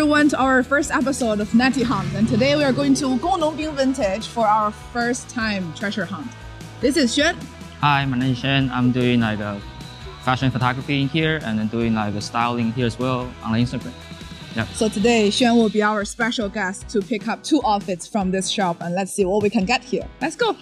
everyone to our first episode of Natty Hunt, and today we are going to Gongnongbing Vintage for our first time treasure hunt. This is Hsuan. Hi, my name is Hsuan. I'm doing like a fashion photography in here and then doing like a styling here as well on Instagram. Yep. So today Hsuan will be our special guest to pick up 2 outfits from this shop, and let's see what we can get here. Let's go.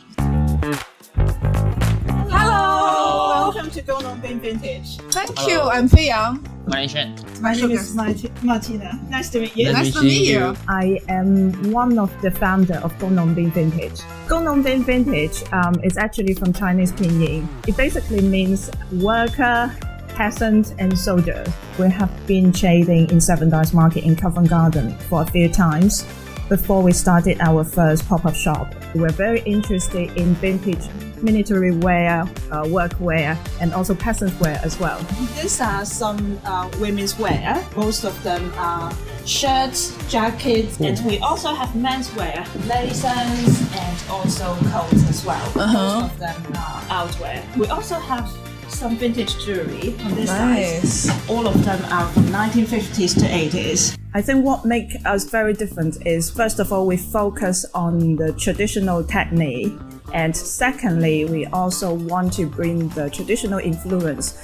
Hello. Welcome to Gongnongbing Vintage. Thank you. I'm Feiyang. My name is Hsuan. My name is Martina. Nice to meet you. Nice to meet you. I am one of the founder of Gongnongbing Vintage. Gongnongbing Vintage is actually from Chinese pinyin. It basically means worker, peasant, and soldier. We have been trading in Seven Dials Market in Covent Garden for a few times before we started our first pop-up shop. We're very interested in vintage military wear, workwear, and also peasant wear as well. These are some women's wear. Most of them are shirts, jackets, and we also have menswear, blazers, and also coats as well. Most of them are outwear. We also have some vintage jewelry on this side. All of them are from 1950s to 80s. I think what makes us very different is, first of all, we focus on the traditional technique. And secondly, we also want to bring the traditional influence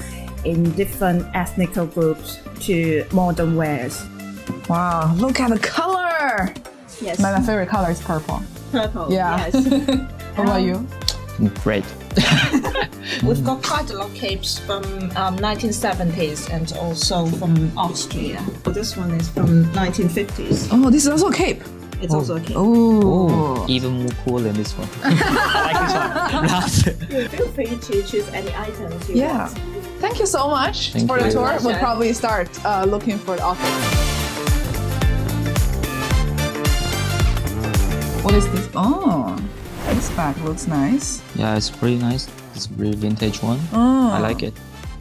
in different ethnic groups to modern wears. Wow, look at the color. Yes. My favorite color is purple. Purple. Yeah. Yes. What about you? Great. We've got quite a lot of capes from 1970s and also from Austria. This one is from 1950s. Oh, this is also a cape. It's also a cape. Oh. Even more cool than this one. I like this one. Feel free to choose any items you want. Thank you so much Thank for the you. tour. We'll Pleasure. probably start looking for the outfit. What is this? Oh, this bag looks nice. Yeah, it's pretty nice. It's a really vintage one. Oh. I like it.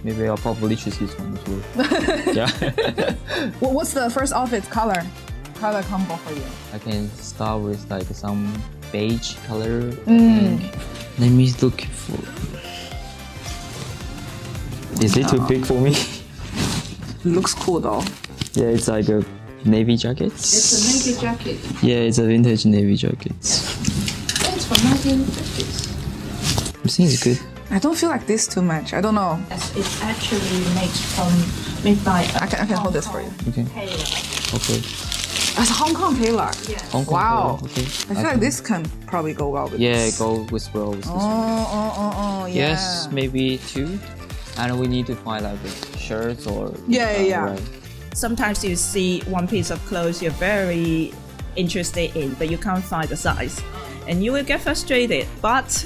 Maybe I'll probably choose this one as well. Yeah. What's the first outfit color combo for you? I can start with like some beige color. I think. Let me look for. Is it too big for me? Looks cool though. Yeah, it's like a navy jacket. It's a navy jacket. Yeah, it's a vintage navy jacket. It's from 1950s. I think it's good. I don't feel like this too much. I don't know. It's actually made by I can hold this for you. Okay. tailor. Okay. That's a Hong Kong tailor. Yeah. Hong Kong Wow. color, okay. I feel like this can probably go well with Yeah, this. go with well with this one. Oh, yeah. Yes, maybe 2. And we need to find like a shirt or Yeah. right. Sometimes you see one piece of clothes you're very interested in, but you can't find the size. And you will get frustrated, but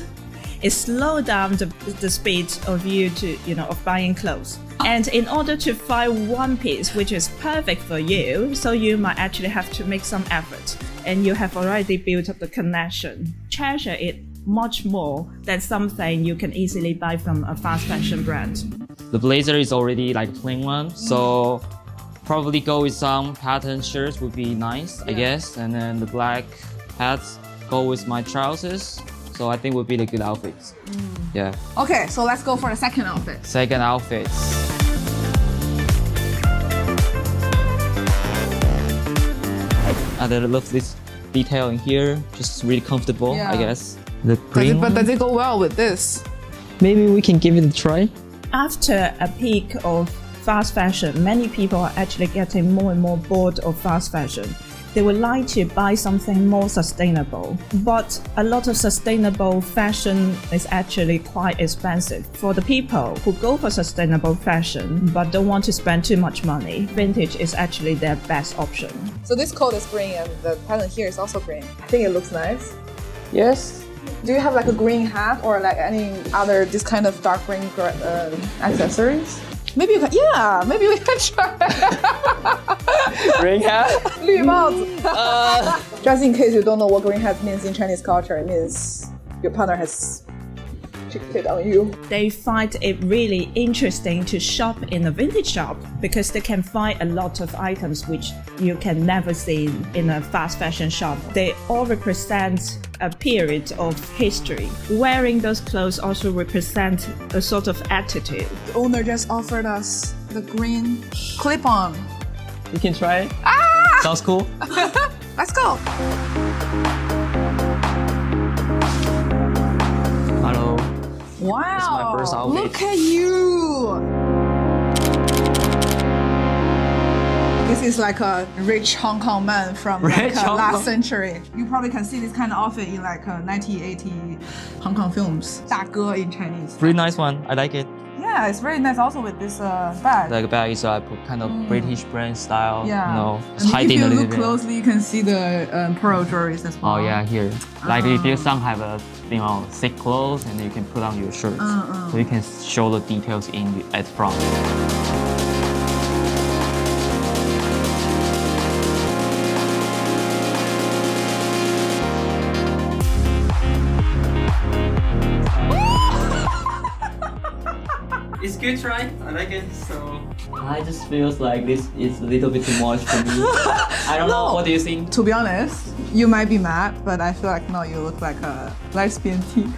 it slows down the speed of of buying clothes. And in order to find one piece which is perfect for you, so you might actually have to make some effort, and you have already built up the connection. Treasure it much more than something you can easily buy from a fast fashion brand. The blazer is already like a plain one, so probably go with some pattern shirts would be nice, I guess. And then the black hats go with my trousers. So I think would be the good outfits. Yeah. Okay, so let's go for the second outfit. Second outfit. I love this detail in here. Just really comfortable, Yeah. I guess. The green But one, does it go well with this? maybe we can give it a try. After a peak of fast fashion, many people are actually getting more and more bored of fast fashion. They would like to buy something more sustainable, but a lot of sustainable fashion is actually quite expensive. For the people who go for sustainable fashion but don't want to spend too much money, vintage is actually their best option. So this coat is green and the pattern here is also green. I think it looks nice. Yes. Do you have like a green hat or like any other this kind of dark green accessories? Maybe you can, maybe we can try. Green hat? 绿帽子. Just in case you don't know what green hat means in Chinese culture, it means your partner has cheated on you. They find it really interesting to shop in a vintage shop because they can find a lot of items which you can never see in a fast fashion shop. They all represent a period of history. Wearing those clothes also represent a sort of attitude. The owner just offered us the green clip-on. You can try it. Ah! Sounds cool. Let's go. Hello. Wow. It's my first outfit. Look at you. This is like a rich Hong Kong man from like, last century. You probably can see this kind of outfit in like 1980 Hong Kong films. 大哥 in Chinese. Pretty nice one. I like it. Yeah, it's very nice also with this bag. Like a bag is kind of British brand style. Yeah. You know, it's And hiding if a you little look bit. closely, you can see the pearl jewelries as well. Oh yeah, here. Like if you some have a thick clothes and you can put on your shirts, so you can show the details at front. It's good, right? I like it. So I just feels like this is a little bit too much for me. I don't know. What do you think? To be honest, you might be mad, but I feel like no, you look like a lesbian tea.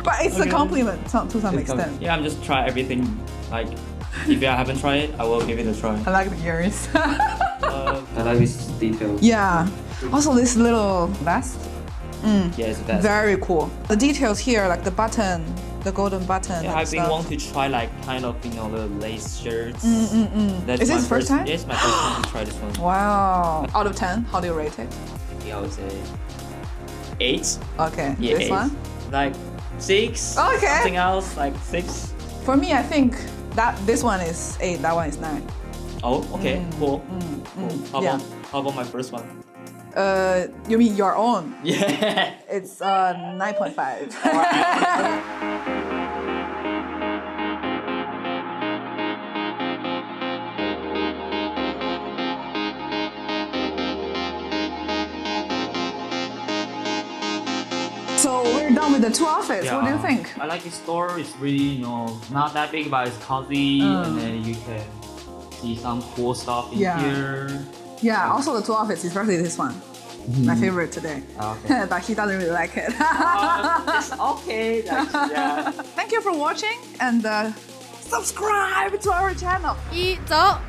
But it's a compliment to some extent. Yeah, I'm just try everything. Like, if I haven't tried it, I will give it a try. I like the earrings. I like this detail. Yeah. Also, this little vest. Yeah, it's the best. Very cool. The details here, like the button, the golden button. Yeah, and I've been stuff. wanting to try like kind of the lace shirts. That's Is my this first time? Yes, my first time to try this one. Wow. Out of 10, how do you rate it? Yeah, I would say 8. Okay. Yeah, This 8. one? Like 6. Okay. Something else like 6. For me, I think that this one is 8, that one is 9. Oh, okay, cool. Cool. Yeah. How about my first one? You mean your own? Yeah. It's 9.5. So we're done with the 2 outfits. What do you think? I like the store. It's really, not that big, but it's cozy, and then you can see some cool stuff in here. Yeah, also the 2 outfits, especially this one. My favorite today. Okay. But he doesn't really like it. It's okay. Yeah. Thank you for watching and subscribe to our channel. 1走。